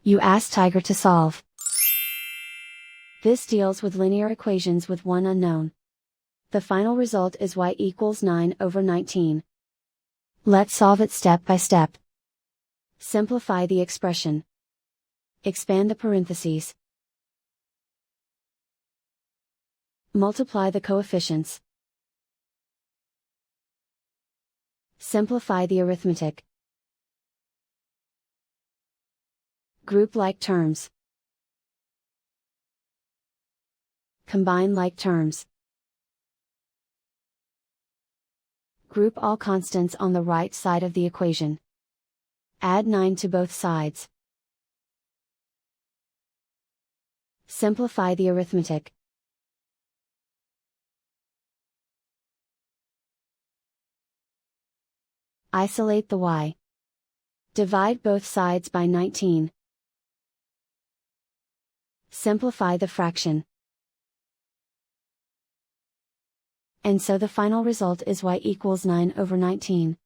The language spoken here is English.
You ask Tiger to solve. This deals with linear equations with one unknown. The final result is y equals 9/19. Let's solve it step by step. Simplify the expression. Expand the parentheses. Multiply the coefficients. Simplify the arithmetic. Group like terms. Combine like terms. Group all constants on the right side of the equation. Add 9 to both sides. Simplify the arithmetic. Isolate the y. Divide both sides by 19. Simplify the fraction. And so the final result is y equals 9/19.